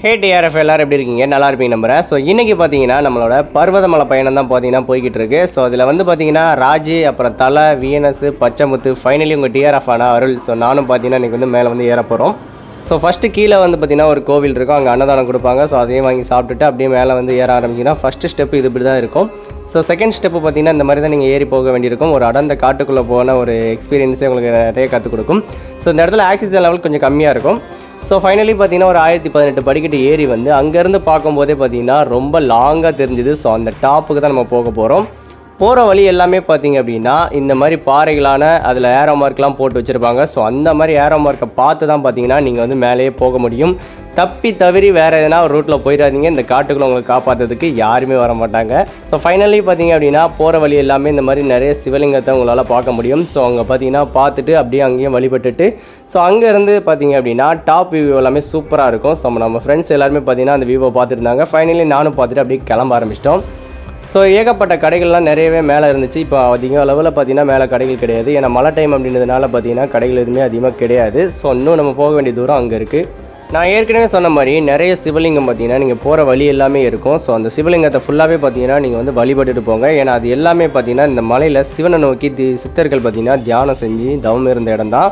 ஹே TRF எல்லாரும் எப்படி இருக்கீங்க? நல்லா இருப்பீங்க நம்புறேன். ஸோ இன்றைக்கி பார்த்தீங்கன்னா நம்மளோட பர்வதமலை பயணம் தான் பார்த்தீங்கன்னா போய்கிட்டு இருக்கு. ஸோ அதில் வந்து பார்த்தீங்கன்னா ராஜி, அப்புறம் தலை, விஎன்எஸ், பச்சைமுத்து, ஃபைனலி உங்கள் டிஆர்எஃப் ஆன அருள். ஸோ நானும் பார்த்தீங்கன்னா இன்றைக்கி வந்து மேலே வந்து ஏற போகிறோம். ஸோ ஃபஸ்ட்டு கீழே வந்து பார்த்திங்கன்னா ஒரு கோவில் இருக்கும், அங்கே அன்னதானம் கொடுப்பாங்க. ஸோ அதையும் வாங்கி சாப்பிட்டுட்டு அப்படியே மேலே வந்து ஏற ஆரம்பிச்சிங்கன்னா ஃபஸ்ட்டு ஸ்டெப்பு இது இப்படி தான் இருக்கும். ஸோ செகண்ட் ஸ்டெப்பு பார்த்திங்கன்னா இந்த மாதிரி தான் நீங்கள் ஏறி போக வேண்டியிருக்கும். ஒரு அடர்ந்த காட்டுக்குள்ளே போன ஒரு எக்ஸ்பீரியன்ஸே உங்களுக்கு நிறைய கற்றுக் கொடுக்கும். ஸோ இந்த இடத்துல ஆக்சிஜன் லெவல் கொஞ்சம் கம்மியாக இருக்கும். ஸோ ஃபைனலி பார்த்தீங்கன்னா ஒரு 1018 படிக்கட்டு ஏறி வந்து அங்கேருந்து பார்க்கும்போதே பார்த்தீங்கன்னா ரொம்ப லாங்காக தெரிஞ்சுது. ஸோ அந்த டாப்புக்கு தான் நம்ம போக போகிறோம். போகிற வழி எல்லாமே பார்த்தீங்க அப்படின்னா இந்த மாதிரி பாறைகளான அதில் ஏரோ மார்க்லாம் போட்டு வச்சுருப்பாங்க. ஸோ அந்த மாதிரி ஏரோ மார்க்கை பார்த்து தான் பார்த்தீங்கன்னா நீங்கள் வந்து மேலேயே போக முடியும். தப்பி தவறி வேறு எதனா ஒரு ரூட்டில் போயிடாதீங்க. இந்த காட்டுக்குள்ளே உங்களுக்கு காப்பாற்றுறதுக்கு யாருமே வர மாட்டாங்க. ஸோ ஃபைனலி பார்த்தீங்க அப்படின்னா போகிற வழி எல்லாமே இந்த மாதிரி நிறைய சிவலிங்கத்தை உங்களால் பார்க்க முடியும். ஸோ அங்கே பார்த்தீங்கன்னா பார்த்துட்டு அப்படியே அங்கேயும் வழிபட்டுட்டு ஸோ அங்கேருந்து பார்த்தீங்க அப்படின்னா டாப் வியூ எல்லாமே சூப்பராக இருக்கும். ஸோ நம்ம ஃப்ரெண்ட்ஸ் எல்லாருமே பார்த்தீங்கன்னா அந்த வியூவை பார்த்துருந்தாங்க. ஃபைனலி நானும் பார்த்துட்டு அப்படியே கிளம்ப ஆரம்பிச்சிட்டோம். ஸோ ஏகப்பட்ட கடைகள்லாம் நிறையவே மேலே இருந்துச்சு. இப்போ அதிக அளவில் பார்த்தீங்கன்னா மேலே கடைகள் கிடையாது. ஏன்னா மழை டைம் அப்படின்றதுனால பார்த்தீங்கன்னா கடைகள் எதுவுமே அதிகமாக கிடையாது. ஸோ இன்னும் நம்ம போக வேண்டிய தூரம் அங்கே இருக்குது. நான் ஏற்கனவே சொன்ன மாதிரி நிறைய சிவலிங்கம் பார்த்தீங்கன்னா நீங்கள் போகிற வழி எல்லாமே இருக்கும். ஸோ அந்த சிவலிங்கத்தை ஃபுல்லாகவே பார்த்தீங்கன்னா நீங்கள் வந்து வழிபட்டுட்டு போங்க. ஏன்னா அது எல்லாமே பார்த்தீங்கன்னா இந்த மலையில் சிவனை நோக்கி சித்தர்கள் பார்த்தீங்கன்னா தியானம் செஞ்சு தவம் இருந்த இடம் தான்.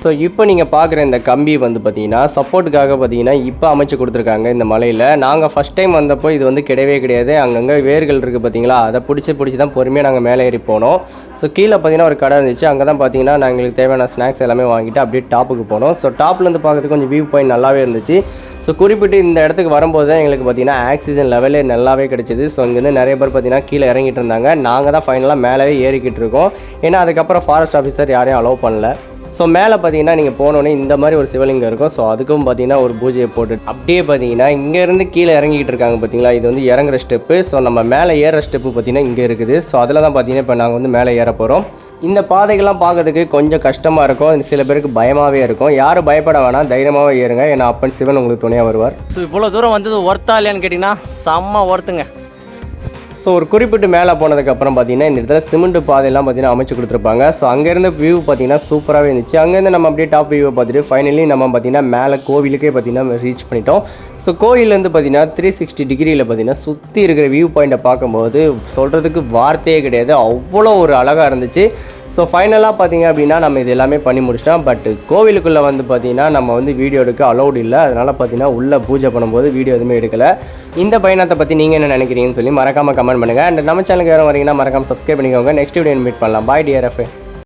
ஸோ இப்போ நீங்கள் பார்க்குற இந்த கம்பி வந்து பார்த்தீங்கன்னா சப்போர்ட்டுக்காக பார்த்தீங்கன்னா இப்போ அமைச்சு கொடுத்துருக்காங்க இந்த மலையில். நாங்கள் ஃபஸ்ட் டைம் வந்தப்போ இது வந்து கிடையவே கிடையாது. அங்கங்கே வேர்கள் இருக்குது பார்த்தீங்களா, அதை பிடிச்சி தான் பொறுமையாக நாங்கள் மேலே ஏறி போனோம். ஸோ கீழே பார்த்தீங்கன்னா ஒரு கடை இருந்துச்சு. அங்கே தான் பார்த்தீங்கன்னா நாங்கள் எங்களுக்கு தேவையான ஸ்நாக்ஸ் எல்லாமே வாங்கிட்டு அப்படியே டாப்புக்கு போனோம். ஸோ டாப்லேருந்து பார்க்கறதுக்கு கொஞ்சம் வியூ பாயிண்ட் நல்லாவே இருந்துச்சு. ஸோ குறிப்பிட்டு இந்த இடத்துக்கு வரும்போது தான் எங்களுக்கு பார்த்தீங்கன்னா ஆக்சிஜன் லெவலே நல்லாவே கிடச்சிது. ஸோ இங்கேருந்து நிறைய பேர் பார்த்தீங்கன்னா கீழே இறங்கிட்டு இருந்தாங்க. நாங்கள் தான் ஃபைனலாக மேலேயே ஏறிக்கிட்டு இருக்கோம். ஏன்னா அதுக்கப்புறம் ஃபாரஸ்ட் ஆஃபீஸர் யாரையும் அலோவ் பண்ணல. ஸோ மேலே பார்த்தீங்கன்னா நீங்கள் போனோடனே இந்த மாதிரி ஒரு சிவலிங்கம் இருக்கும். ஸோ அதுக்கும் பார்த்தீங்கன்னா ஒரு பூஜையை போட்டு அப்படியே பார்த்தீங்கன்னா இங்கேருந்து கீழே இறங்கிக்கிட்டு இருக்காங்க பார்த்தீங்களா, இது வந்து இறங்குற ஸ்டெப்பு. ஸோ நம்ம மேலே ஏற ஸ்டெப்பு பார்த்தீங்கன்னா இங்கே இருக்குது. ஸோ அதில் தான் பார்த்தீங்கன்னா இப்போ நாங்கள் வந்து மேலே ஏற போகிறோம். இந்த பாதைகள்லாம் பார்க்கறதுக்கு கொஞ்சம் கஷ்டமாக இருக்கும், சில பேருக்கு பயமாகவே இருக்கும். யாரும் பயப்பட வேணாம், தைரியமாகவே ஏறுங்க. ஏன்னா அப்பன் சிவன் உங்களுக்கு துணையாக வருவார். ஸோ இவ்வளோ தூரம் வந்தது ஒர்த்தா இல்லையான்னு கேட்டிங்கன்னா செம்ம ஒர்த்துங்க. ஸோ ஒரு குறிப்பிட்டு மேலே போனதுக்கப்புறம் பார்த்தீங்கன்னா இந்த இடத்துல சிமெண்ட் பாதையெல்லாம் பார்த்தீங்கன்னா அமைச்சு கொடுத்துருப்பாங்க. ஸோ அங்கேருந்து வியூ பார்த்தீங்கன்னா சூப்பராகவே இருந்துச்சு. அங்கேருந்து நம்ம அப்படியே டாப் வியூவை பார்த்துட்டு ஃபைனலி நம்ம பார்த்தீங்கன்னா மேலே கோவிலுக்கே பார்த்தீங்கன்னா ரீச் பண்ணிட்டோம். ஸோ கோவிலேருந்து பார்த்தீங்கன்னா 360 டிகிரியில் பார்த்தீங்கன்னா சுற்றி இருக்கிற வியூ பாயிண்ட்டை பார்க்கும்போது சொல்கிறதுக்கு வார்த்தையே கிடையாது, அவ்வளோ ஒரு அழகாக இருந்துச்சு. ஸோ ஃபைனலாக பார்த்தீங்க அப்படின்னா நம்ம இது எல்லாமே பண்ணி முடிச்சிட்டோம். பட் கோவிலுக்குள்ளே வந்து பார்த்தீங்கன்னா நம்ம வந்து வீடியோ எடுக்க அலௌட் இல்லை. அதனால் பார்த்தீங்கன்னா உள்ளே பூஜை பண்ணும்போது வீடியோ எதுவுமே எடுக்கலை. இந்த பயணத்தை பற்றி நீங்கள் என்ன நினைக்கிறீங்கன்னு சொல்லி மறக்காமல் கமெண்ட் பண்ணுங்கள். அண்ட் நம்ம சேனலுக்கு யாரும் வரீங்கன்னா மறக்காமல் சப்ஸ்கிரைப் பண்ணிக்கோங்க. நெக்ஸ்ட் வீடியோ மீட் பண்ணலாம். பாய் டிஆர்எஃப்.